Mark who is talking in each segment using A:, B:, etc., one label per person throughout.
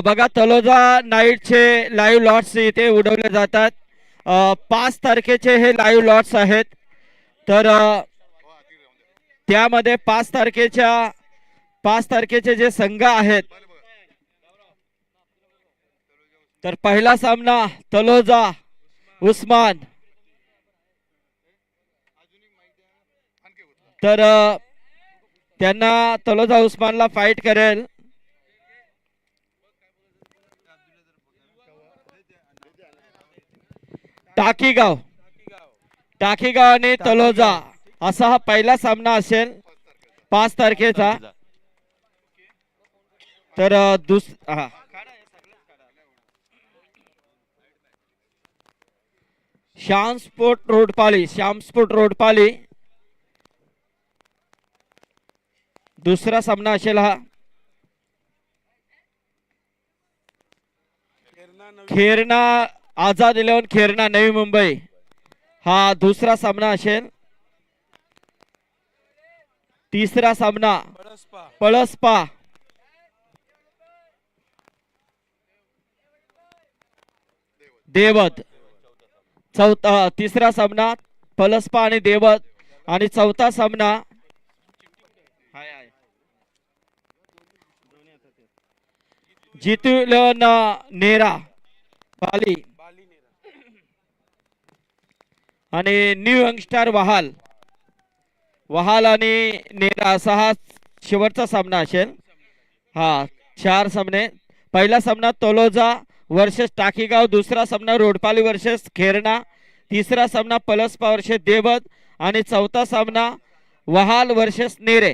A: बघा Taloja नाईटचे live lots इथे उडवले जातात. 5 तारखेचे हे लाईव्ह लॉट्स आहेत. तर त्यामध्ये 5 तारखेचे जे संघ आहेत, तर पहिला सामना तलोजा उस्मान. तर त्यांना तलोजा उस्मानला फाईट करेल. टाकीगाव आणि तलोजा असा हा पहिला सामना असेल 5 तारखेचा. तर श्याम स्पोर्ट रोडपाली दुसरा सामना असेल हा. खेरणा आझाद 11 खेरणा नवी मुंबई हा दुसरा सामना असेल. तिसरा सामना पळसपा देवत. तिसरा सामना पलसपा आणि देवत. आणि चौथा सामना जितुलन नेरा बाली आणि न्यू यंगस्टार वहाल आणि नेरा असा हा शेवटचा सामना असेल. हा 4 सामने. पहिला सामना तलोजा वर्सेस टाकीगाव, दुसरा सामना रोडपाली वर्सेस खेरणा, तिसरा सामना पलसपा वर्सेस देवत आणि चौथा सामना वहाल वर्सेस नेरे.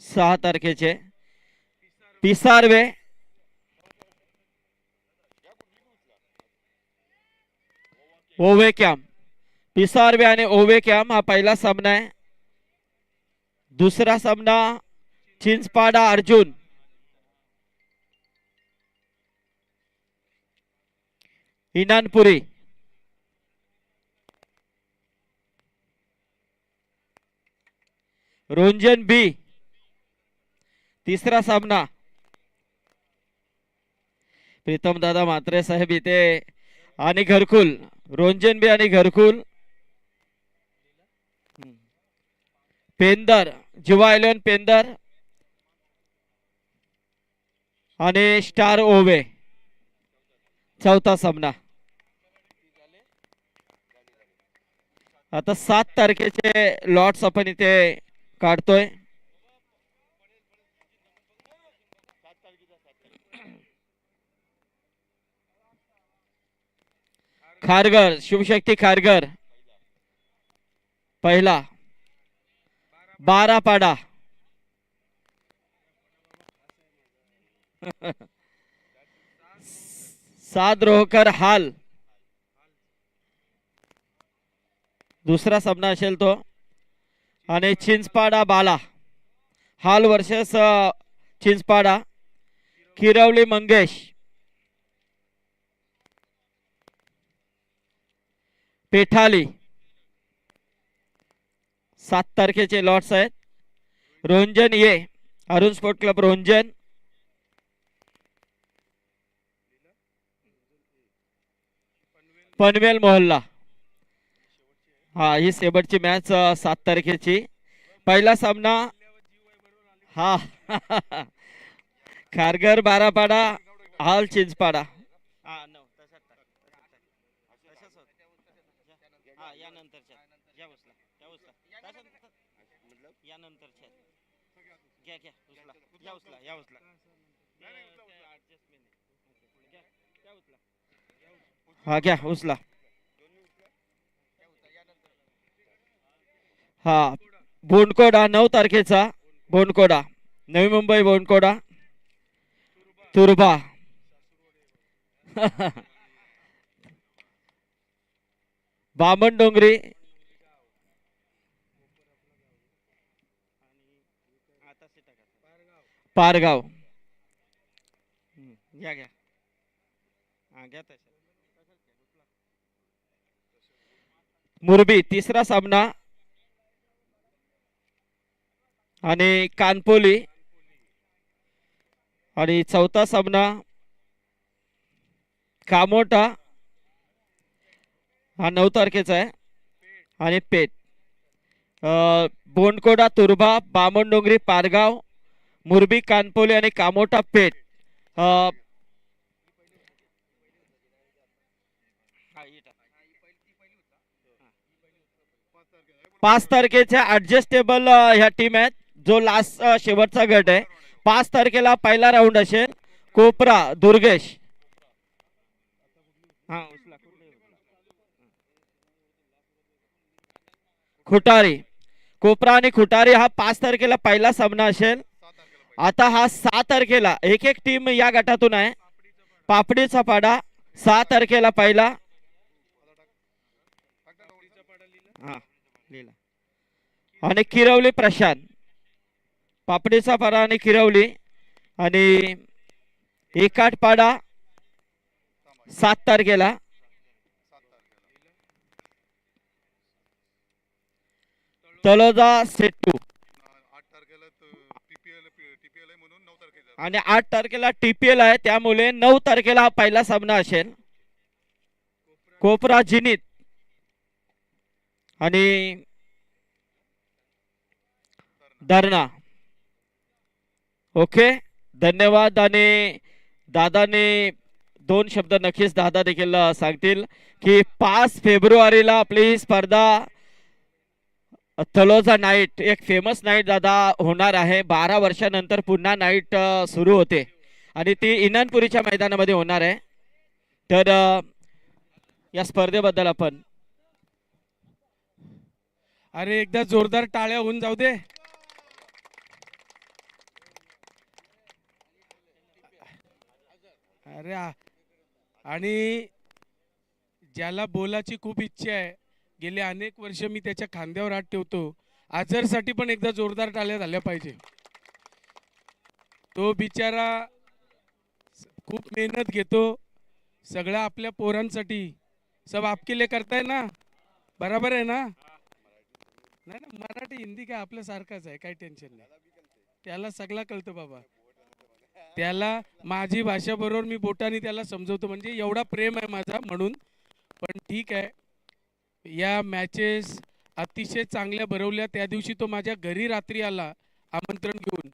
A: 6 तारखेचे पिसारवे ओवे कॅम्प. पिसारवे आणि ओवे कॅम्प हा पहिला सामना आहे. दुसरा सामना चिंचपाडा अर्जुन इनानपुरी. रोंजन बी तिसरा सामना. प्रीतम दादा म्हात्रे साहेब इथे आणि घरकुल. रोंजन बी आणि घरकुल. पेंदर जुवा 11 पेंदर आणि स्टार ओवे चौथा सामना. आता 7 तारखेचे लॉट्स आपण इथे काढतोय. खारघर शिवशक्ती खारघर पहिला. बारापाडा सादरोहकर हाल दुसरा सामना असेल तो. आणि चिंचपाडा बाला हाल वर्सेस चिंचपाडा. किरवली मंगेश पेठाली. 7 तारखेचे लॉट्स आहेत. रोंजन ये Arun sport club Röntgen. Panvel मोहल्ला. हा ही शेवटची मॅच 7 तारखेची. पहिला सामना हा खारघर बारापाडा हाल चिंचपाडा. हा घ्या उचला. हा बोंडकोडा 9 तारखेचा. बोंडकोडा नवी मुंबई बोंडकोडा तुर्बा बामणडोंगरी पारगाव. घ्या घ्या. हा घ्या. मुरबी तिसरा सामना आणि कानपोली आणि चौथा सामना कामोटा हा 9 तारखेचा आहे आणि पेठ बोंडकोडा तुर्भा बामणडोंगरी पारगाव मुरबी कानपोली आणि कामोटा पेठ 5 तारखेच्या ऍडजस्टेबल ह्या टीम आहेत जो लास्ट शेवटचा गट आहे 5 तारखेला पहिला राऊंड असेल कोपरा दुर्गेश खुटारी कोपरा आणि खुटारी हा 5 तारखेला पहिला सामना असेल आता हा 6 तारखेला एक एक टीम या गटातून आहे पापडीचा पाडा 6 तारखेला पहिला आणि किरवली प्रशांत पापडीचा पाडा आणि किरवली आणि एकाट पाडा 7 तारखेला तळोजा सेटू आणि 8 तारखेला टीपीएल आहे त्यामुळे 9 तारखेला हा पहिला सामना असेल कोपरा जिनीत आणि धरणा ओके धन्यवाद आणि दादाने 2 शब्द नक्कीच दादा देखील सांगतील की 5 फेब्रुवारीला आपली ही स्पर्धा तलोजा नाईट एक फेमस नाईट दादा होणार आहे 12 वर्षानंतर पुन्हा नाईट सुरू होते आणि ती इनानपुरीच्या मैदानामध्ये होणार आहे तर या स्पर्धेबद्दल आपण
B: अरे एकदा जोरदार टाळ्या होऊन जाऊ दे अरे आणि ज्याला बोलाची खूप इच्छा आहे गेले अनेक वर्ष मी त्याच्या खांद्यावर हात ठेवतो आजरसाठी पण एकदा जोरदार टाळ्या झाल्या पाहिजे तो बिचारा खूप मेहनत घेतो सगळ्या आपल्या पोरांसाठी सब आपके लिए करताय ना बराबर आहे ना नाही ना मराठी हिंदी काय आपल्या सारखाच आहे काही टेन्शन नाही त्याला सगळं कळतं बाबा त्याला माझी भाषा बरोबर मी बोटाने त्याला समजवतो म्हणजे एवढा प्रेम आहे माझा म्हणून पण ठीक आहे या मॅचेस अतिशय चांगल्या भरवल्या त्या दिवशी तो माझ्या घरी रात्री आला आमंत्रण घेऊन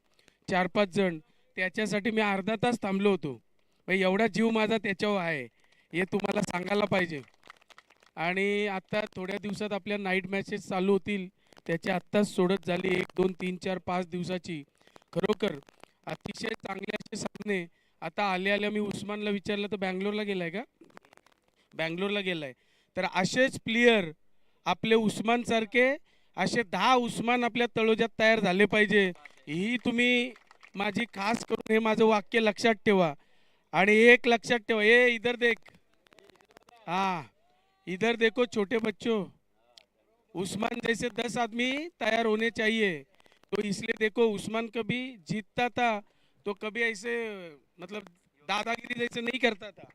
B: 4-5 जण त्याच्यासाठी मी अर्धा तास थांबलो होतो एवढा जीव माझा त्याच्यावर आहे हे तुम्हाला सांगायला पाहिजे आणि आता थोड्या दिवसात आपल्या नाईट मॅचेस चालू होतील त्याची आत्ताच सोडत झाली 1 2 3 4 5 दिवसाची खरोखर अतिशय चांगले असे सामने आता आल्या मी उस्मानला विचारलं तर बँगलोरला गेलाय का बँगलोरला गेलाय तर असेच प्लेयर आपले उस्मान सारखे असे 10 उस्मान आपल्या तळोज्यात तयार झाले पाहिजे ही तुम्ही माझी खास करून हे माझं वाक्य लक्षात ठेवा आणि एक लक्षात ठेवा ए इधर देख हाँ इधर देखो छोटे बच्चों उस्मान जैसे 10 आदमी तैयार होने चाहिए तो इसलिए देखो उस्मान कभी जीतता था तो कभी ऐसे मतलब दादागिरी जैसे नहीं करता था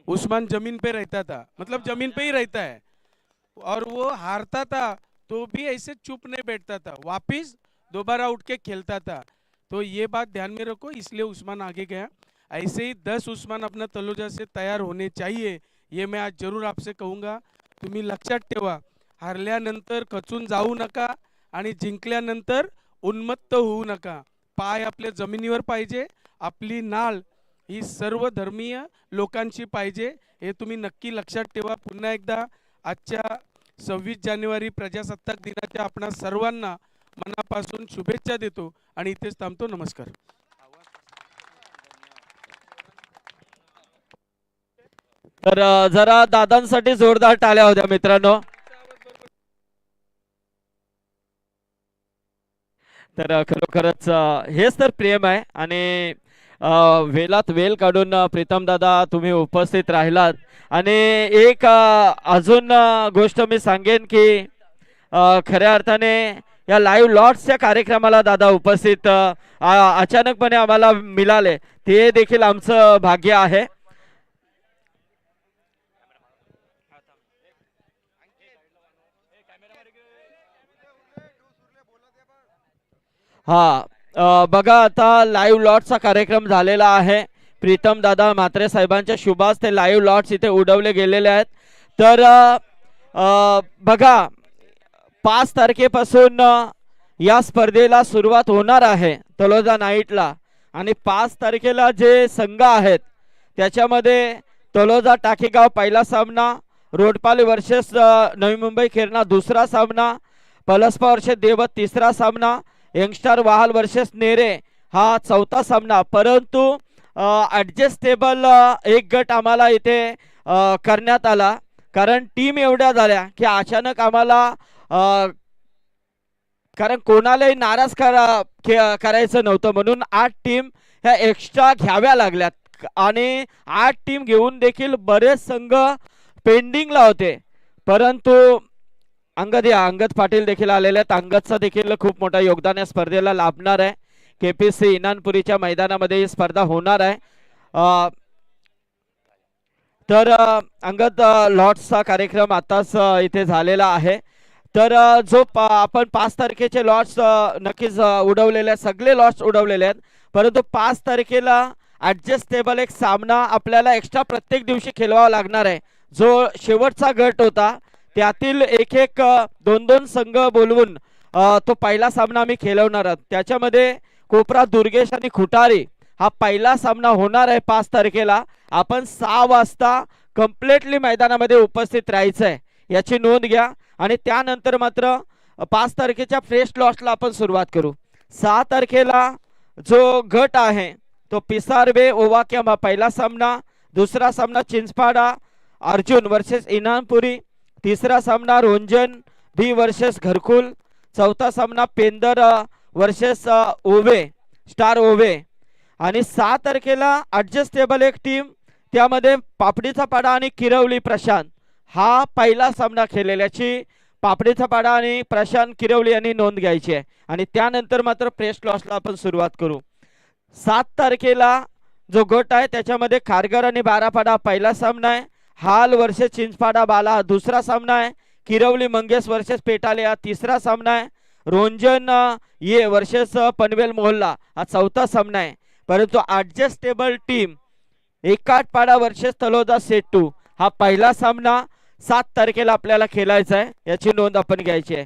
B: उस्मान जमीन पे रहता था मतलब जमीन पे ही रहता है और वो हारता था तो भी ऐसे चुप नहीं बैठता था वापिस दोबारा उठ के खेलता था तो ये बात ध्यान में रखो इसलिए उस्मान आगे गया ऐसे ही 10 उस्मान अपना तलोजा से तैयार होने चाहिए ये मैं आज जरूर आपसे कहूँगा तुम्ही लक्षात ठेवा हारल्यानंतर खचून जाऊ नका आणि जिंकल्यानंतर उन्मत्त होऊ नका पाय आपल्या जमिनीवर पाहिजे आपली नाळ ही सर्व धर्मीय लोकांची पाहिजे हे तुम्ही नक्की लक्षात ठेवा पुन्हा एकदा आजच्या 26 जानेवारी प्रजासत्ताक दिनाच्या आपणा सर्वांना मनापासून शुभेच्छा देतो आणि इथेच थांबतो नमस्कार
A: तर जरा दादांसाठी जोरदार टाळ्या होत्या मित्रांनो तर खरोखरच हेच तर प्रेम आहे आणि वेलात वेल काढून प्रीतम दादा तुम्ही उपस्थित राहिलात आणि एक अजून गोष्ट मी सांगेन की खऱ्या अर्थाने या लाईव्ह लॉट्सच्या कार्यक्रमाला दादा उपस्थित अचानकपणे आम्हाला मिळाले ते देखील आमचं भाग्य आहे हा बघा आता लाईव्ह लॉटचा कार्यक्रम झालेला आहे. प्रीतम दादा म्हात्रे साहेबांच्या शुभास ते लाईव्ह लॉट्स इथे उडवले गेलेले आहेत. तर बघा 5 तारखेपासून या स्पर्धेला सुरुवात होणार आहे तलोजा नाईटला. आणि 5 तारखेला जे संघ आहेत त्याच्यामध्ये तलोजा टाकेगाव पहिला सामना, रोडपाली वर्सेस नवी मुंबई खेरणा दुसरा सामना, पलसपा वर्सेस देवत तिसरा सामना, यंगस्टर वाहल वर्सेस नेरे हा चौथा सामना. परंतु ॲडजस्टेबल एक गट आम्हाला इथे करण्यात आला, कारण टीम एवढ्या झाल्या की अचानक आम्हाला कारण कोणालाही नाराज करायचं नव्हतं, म्हणून 8 टीम ह्या एक्स्ट्रा घ्याव्या लागल्यात. आणि 8 टीम घेऊन देखील बरेच संघ पेंडिंगला होते. परंतु अंगद पाटील देखील आलेले आहेत. अंगदचं देखील खूप मोठं योगदान या स्पर्धेला लाभणार आहे. केपीसी इनानपुरीच्या मैदानामध्ये ही स्पर्धा होणार आहे. तर अंगद लॉट्सचा कार्यक्रम आताच इथे झालेला आहे. तर जो आपण 5 तारखेचे लॉट्स नक्कीच उडवलेले, सगळे लॉट्स उडवलेले आहेत. परंतु 5 तारखेला ॲडजस्टेबल एक सामना आपल्याला एक्स्ट्रा प्रत्येक दिवशी खेळवावा लागणार आहे. जो शेवटचा गट होता त्यातील एक 2 संघ बोलवून तो पहिला सामना आम्ही खेळवणार आहोत. त्याच्यामध्ये कोपरा दुर्गेश आणि खुटारी हा पहिला सामना होणार आहे 5 तारखेला. आपण 6 वाजता कम्प्लिटली मैदानामध्ये उपस्थित राहायचं आहे, याची नोंद घ्या. आणि त्यानंतर मात्र 5 तारखेच्या फ्रेश लॉट्सला आपण सुरुवात करू. 6 तारखेला जो गट आहे तो पिसारबे ओवाक्याम हा पहिला सामना, दुसरा सामना चिंचपाडा अर्जुन वर्सेस इनामपुरी, तिसरा सामना रोंजन बी वर्सेस घरकुल, चौथा सामना पेंदर वर्सेस ओवे स्टार ओवे. आणि 6 तारखेला ॲडजस्टेबल एक टीम, त्यामध्ये पापडीचा पाडा आणि किरवली प्रशांत हा पहिला सामना खेळलेल्याची पापडीचा पाडा आणि प्रशांत किरवली यांनी नोंद घ्यायची आहे. आणि त्यानंतर मात्र प्रेस लॉसला आपण सुरुवात करू. 7 तारखेला जो गट आहे त्याच्यामध्ये खारघर आणि बारापाडा पहिला सामना आहे, हाल वर्सेस चिंचपाडा बाला हा दुसरा सामना आहे, किरवली मंगेश वर्सेस पेटाले हा तिसरा सामना आहे, रोंजन ये वर्सेस पनवेल मोहल्ला हा चौथा सामना आहे. परंतु ॲडजस्टेबल टीम एकाटपाडा वर्सेस तलोदा सेट्टू हा पहिला सामना 7 तारखेला आपल्याला खेळायचा आहे, याची नोंद आपण घ्यायची आहे.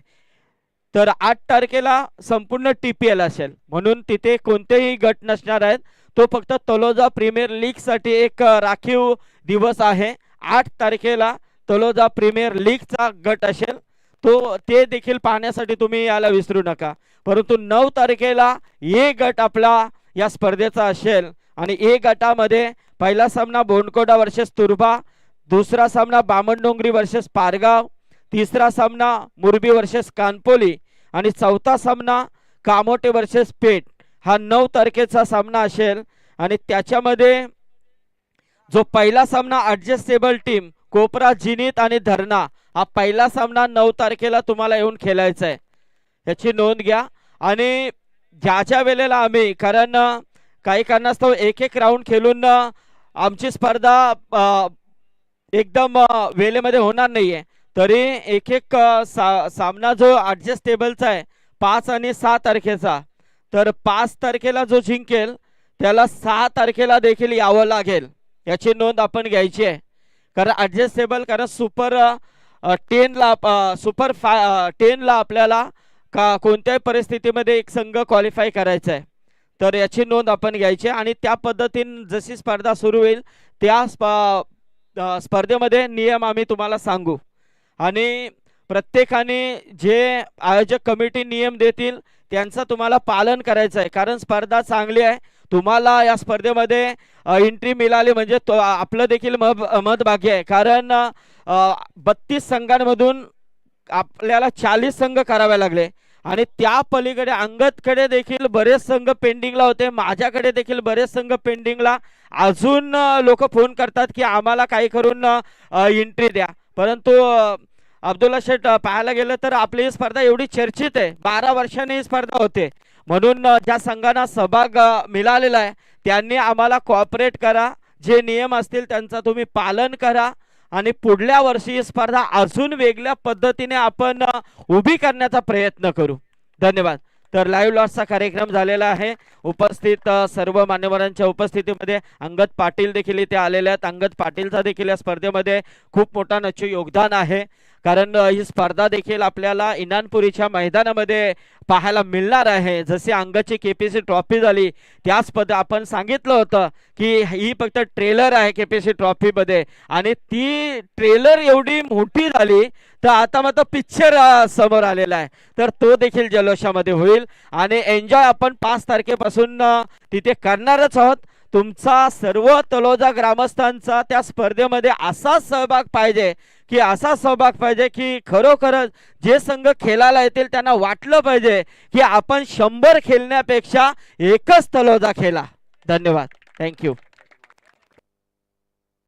A: तर 8 तारखेला संपूर्ण TPL असेल, म्हणून तिथे कोणतेही गट नसणार आहेत. तो फक्त तलोजा प्रीमियर लीग साठी एक राखीव दिवस आहे. 8 तारखेला तलोजा प्रीमियर लीगचा गट असेल, ते देखील पाहण्यासाठी तुम्ही याला विसरू नका. परंतु 9 तारखेला ए गट आपला या स्पर्धेचा असेल आणि ए गटामध्ये पहिला सामना बोंडकोडा वर्सेस तुर्बा, दुसरा सामना बामणडोंगरी वर्सेस पारगाव, तिसरा सामना मुरबी वर्सेस कानपोली आणि चौथा सामना कामोटे वर्सेस पेठ हा 9 तारखेचा सामना असेल. आणि त्याच्यामध्ये जो पहिला सामना ॲडजस्टेबल टीम कोपरा जिनीत आणि धरणा हा पहिला सामना 9 तारखेला तुम्हाला येऊन खेळायचा आहे, याची नोंद घ्या. आणि ज्याच्या वेळेला आम्ही, कारण काही कारणास्तव एक राऊंड खेळून आमची स्पर्धा एकदम वेळेमध्ये होणार नाहीये, तरी एक सामना जो ॲडजस्टेबलचा आहे 5 आणि 6 तारखेचा, तर 5 तारखेला जो जिंकेल त्याला 6 तारखेला देखील यावं लागेल, याची नोंद आपण घ्यायची आहे. कारण ॲडजस्टेबल, कारण सुपर 10ला आपल्याला कोणत्याही परिस्थितीमध्ये एक संघ क्वालिफाय करायचा आहे, तर याची नोंद आपण घ्यायची. आणि त्या पद्धतीने जशी स्पर्धा सुरू होईल त्या स्पर्धेमध्ये नियम आम्ही तुम्हाला सांगू. आणि प्रत्येकाने जे आयोजक कमिटी नियम देतील त्यांचं तुम्हाला पालन करायचं आहे, कारण स्पर्धा चांगली आहे. तुम्हाला या स्पर्धेमध्ये एंट्री मिळाली म्हणजे आपलं देखील महत्भाग्य आहे. कारण 32 संघांमधून आपल्याला 40 संघ करावे लागले. आणि त्या पलीकडे अंगदकडे देखील बरेच संघ पेंडिंगला होते, माझ्याकडे देखील बरेच संघ पेंडिंगला. अजून लोक फोन करतात की आम्हाला काही करून एंट्री द्या. परंतु अब्दुल्ला शेठ पाहायला गेलं तर आपली ही स्पर्धा एवढी चर्चित आहे, 12 वर्षांनी ही स्पर्धा होते, म्हणून ज्या संघांना सहभाग मिळालेला आहे त्यांनी आम्हाला कोऑपरेट करा, जे नियम असतील त्यांचा तुम्ही पालन करा. आणि पुढल्या वर्षी ही स्पर्धा अजून वेगळ्या पद्धतीने आपण उभी करण्याचा प्रयत्न करू. धन्यवाद. तर लाईव्ह लॉसचा कार्यक्रम झालेला आहे. उपस्थित सर्व मान्यवरांच्या उपस्थितीमध्ये अंगद पाटील देखील इथे आलेले आहेत. अंगद पाटीलचा देखील या स्पर्धेमध्ये खूप मोठा नक्की योगदान आहे, कारण ही स्पर्धा देखील आपल्याला इनानपुरीच्या मैदानामध्ये पाहायला मिळणार आहे. जशी अंगाची केपीसी ट्रॉफी झाली त्याच पद आपण सांगितलं होतं की ही फक्त ट्रेलर आहे केपीसी ट्रॉफी मध्ये, आणि ती ट्रेलर एवढी मोठी झाली तर आता मग तो पिक्चर समोर आलेला आहे. तर तो देखील जल्लोषामध्ये होईल आणि एन्जॉय आपण 5 तारखेपासून तिथे करणारच आहोत. तुमचा सर्व तलोजा ग्रामस्थांचा त्या स्पर्धेमध्ये असा सहभाग पाहिजे की खरोखरच जे संघ खेळायला येतील त्यांना वाटलं पाहिजे की आपण 100 खेळण्यापेक्षा एकच तलोजा खेळा. धन्यवाद. थँक्यू.